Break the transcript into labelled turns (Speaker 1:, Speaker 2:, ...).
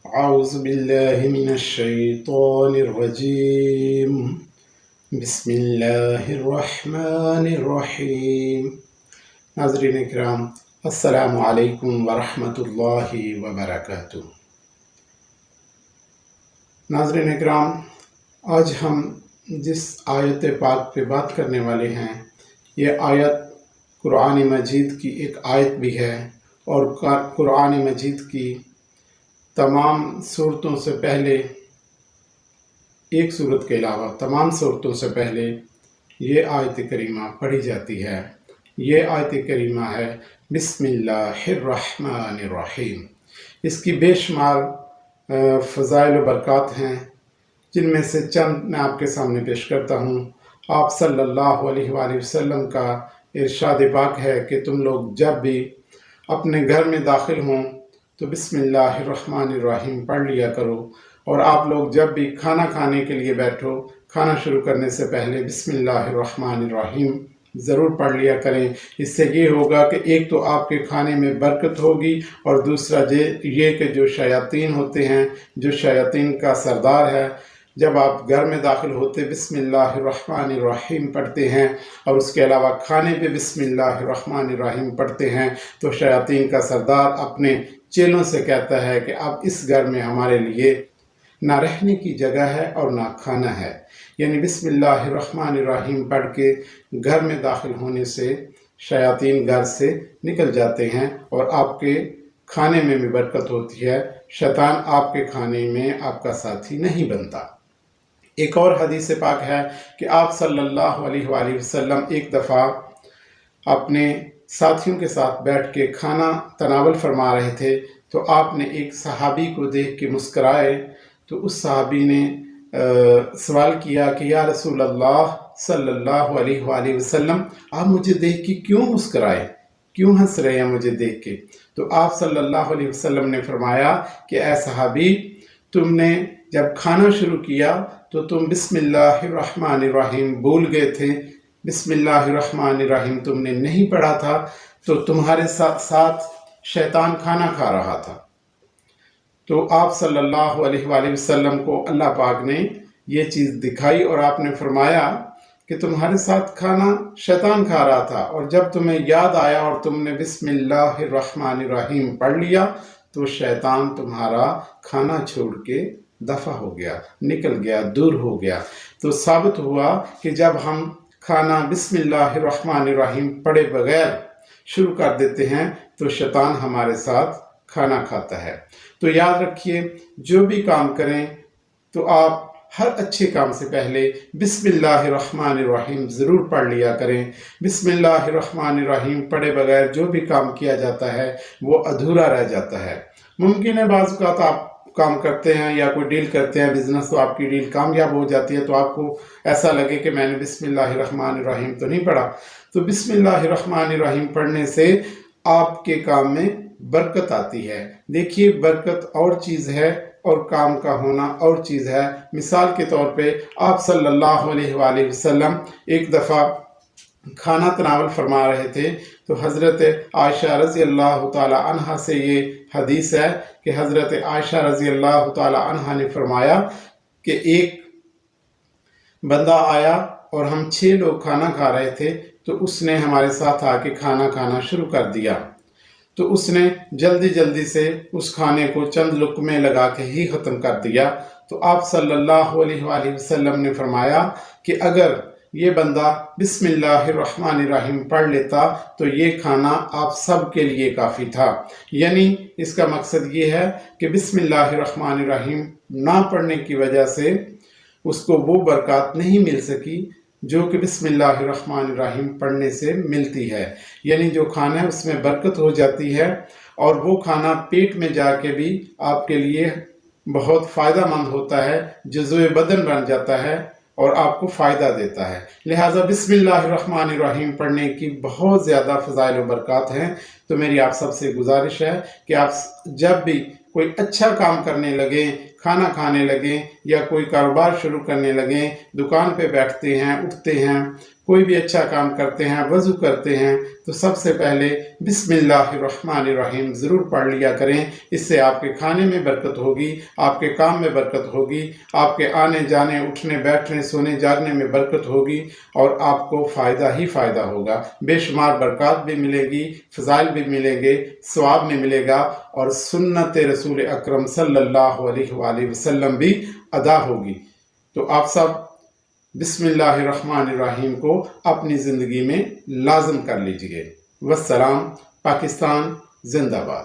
Speaker 1: أعوذ بالله من الشيطان الرجيم بسم اللہ الرحمن الرحیم۔ ناظرین اکرام، السلام علیکم ورحمۃ اللہ وبرکاتہ۔ ناظرین اکرام، آج ہم جس آیت پاک پہ بات کرنے والے ہیں، یہ آیت قرآن مجید کی ایک آیت بھی ہے، اور قرآن مجید کی تمام صورتوں سے پہلے، ایک صورت کے علاوہ تمام صورتوں سے پہلے یہ آیت کریمہ پڑھی جاتی ہے۔ یہ آیت کریمہ ہے بسم اللہ الرحمن الرحیم۔ اس کی بے شمار فضائل و برکات ہیں، جن میں سے چند میں آپ کے سامنے پیش کرتا ہوں۔ آپ صلی اللہ علیہ وآلہ وسلم کا ارشاد پاک ہے کہ تم لوگ جب بھی اپنے گھر میں داخل ہوں تو بسم اللہ الرحمن الرحیم پڑھ لیا کرو، اور آپ لوگ جب بھی کھانا کھانے کے لیے بیٹھو، کھانا شروع کرنے سے پہلے بسم اللہ الرحمن الرحیم ضرور پڑھ لیا کریں۔ اس سے یہ ہوگا کہ ایک تو آپ کے کھانے میں برکت ہوگی، اور دوسرا یہ کہ جو شیاطین ہوتے ہیں، جو شیاطین کا سردار ہے، جب آپ گھر میں داخل ہوتے بسم اللہ الرحمن الرحیم پڑھتے ہیں، اور اس کے علاوہ کھانے پہ بسم اللہ الرحمن الرحیم پڑھتے ہیں، تو شیاطین کا سردار اپنے چیلوں سے کہتا ہے کہ اب اس گھر میں ہمارے لیے نہ رہنے کی جگہ ہے اور نہ کھانا ہے۔ یعنی بسم اللہ الرحمن الرحیم پڑھ کے گھر میں داخل ہونے سے شیاطین گھر سے نکل جاتے ہیں، اور آپ کے کھانے میں بھی برکت ہوتی ہے۔ شیطان آپ کے کھانے میں آپ کا ساتھی نہیں بنتا۔ ایک اور حدیث پاک ہے کہ آپ صلی اللہ علیہ وآلہ وسلم ایک دفعہ اپنے ساتھیوں کے ساتھ بیٹھ کے کھانا تناول فرما رہے تھے، تو آپ نے ایک صحابی کو دیکھ کے مسکرائے، تو اس صحابی نے سوال کیا کہ یا رسول اللہ صلی اللہ علیہ وآلہ وسلم، آپ مجھے دیکھ کے کیوں مسکرائے، کیوں ہنس رہے ہیں مجھے دیکھ کے؟ تو آپ صلی اللہ علیہ وسلم نے فرمایا کہ اے صحابی، تم نے جب کھانا شروع کیا تو تم بسم اللہ الرحمن الرحیم بھول گئے تھے، بسم اللہ الرحمن الرحیم تم نے نہیں پڑھا تھا، تو تمہارے ساتھ شیطان کھانا کھا رہا تھا۔ تو آپ صلی اللہ علیہ وآلہ وسلم کو اللہ پاک نے یہ چیز دکھائی، اور آپ نے فرمایا کہ تمہارے ساتھ کھانا شیطان کھا رہا تھا، اور جب تمہیں یاد آیا اور تم نے بسم اللہ الرحمن الرحیم پڑھ لیا تو شیطان تمہارا کھانا چھوڑ کے دفع ہو گیا، نکل گیا، دور ہو گیا۔ تو ثابت ہوا کہ جب ہم کھانا بسم اللہ الرحمن الرحیم پڑھے بغیر شروع کر دیتے ہیں تو شیطان ہمارے ساتھ کھانا کھاتا ہے۔ تو یاد رکھیے، جو بھی کام کریں تو آپ ہر اچھے کام سے پہلے بسم اللہ الرحمن الرحیم ضرور پڑھ لیا کریں۔ بسم اللہ الرحمن الرحیم پڑھے بغیر جو بھی کام کیا جاتا ہے وہ ادھورا رہ جاتا ہے۔ ممکن ہے بعض اوقات آپ کام کرتے ہیں یا کوئی ڈیل کرتے ہیں بزنس، تو آپ کی ڈیل کامیاب ہو جاتی ہے، تو آپ کو ایسا لگے کہ میں نے بسم اللہ الرحمن الرحیم تو نہیں پڑھا۔ تو بسم اللہ الرحمن الرحیم پڑھنے سے آپ کے کام میں برکت آتی ہے۔ دیکھیے، برکت اور چیز ہے اور کام کا ہونا اور چیز ہے۔ مثال کے طور پہ آپ صلی اللہ علیہ وآلہ وسلم ایک دفعہ کھانا تناول فرما رہے تھے، تو حضرت عائشہ رضی اللہ تعالی عنہ سے یہ حدیث ہے کہ حضرت عائشہ رضی اللہ تعالی عنہ نے فرمایا کہ ایک بندہ آیا اور ہم 6 لوگ کھانا کھا رہے تھے، تو اس نے ہمارے ساتھ آ کے کھانا کھانا شروع کر دیا۔ تو اس نے جلدی جلدی سے اس کھانے کو چند لقمے لگا کے ہی ختم کر دیا۔ تو آپ صلی اللہ علیہ وآلہ وسلم نے فرمایا کہ اگر یہ بندہ بسم اللہ الرحمن الرحیم پڑھ لیتا تو یہ کھانا آپ سب کے لیے کافی تھا۔ یعنی اس کا مقصد یہ ہے کہ بسم اللہ الرحمن الرحیم نہ پڑھنے کی وجہ سے اس کو وہ برکات نہیں مل سکی جو کہ بسم اللہ الرحمن الرحیم پڑھنے سے ملتی ہے۔ یعنی جو کھانا ہے اس میں برکت ہو جاتی ہے، اور وہ کھانا پیٹ میں جا کے بھی آپ کے لیے بہت فائدہ مند ہوتا ہے، جزو بدن بن جاتا ہے اور آپ کو فائدہ دیتا ہے۔ لہٰذا بسم اللہ الرحمن الرحیم پڑھنے کی بہت زیادہ فضائل و برکات ہیں۔ تو میری آپ سب سے گزارش ہے کہ آپ جب بھی کوئی اچھا کام کرنے لگیں، کھانا کھانے لگیں یا کوئی کاروبار شروع کرنے لگیں، دکان پہ بیٹھتے ہیں، اٹھتے ہیں، کوئی بھی اچھا کام کرتے ہیں، وضو کرتے ہیں تو سب سے پہلے بسم اللہ الرحمن الرحیم ضرور پڑھ لیا کریں۔ اس سے آپ کے کھانے میں برکت ہوگی، آپ کے کام میں برکت ہوگی، آپ کے آنے جانے، اٹھنے بیٹھنے، سونے جاگنے میں برکت ہوگی، اور آپ کو فائدہ ہی فائدہ ہوگا۔ بے شمار برکات بھی ملے گی، فضائل بھی ملیں گے، ثواب بھی ملے گا، اور سنت رسول اکرم صلی اللہ علیہ وآلہ وسلم بھی ادا ہوگی۔ تو آپ سب بسم اللہ الرحمن الرحیم کو اپنی زندگی میں لازم کر لیجئے۔ والسلام۔ پاکستان زندہ باد۔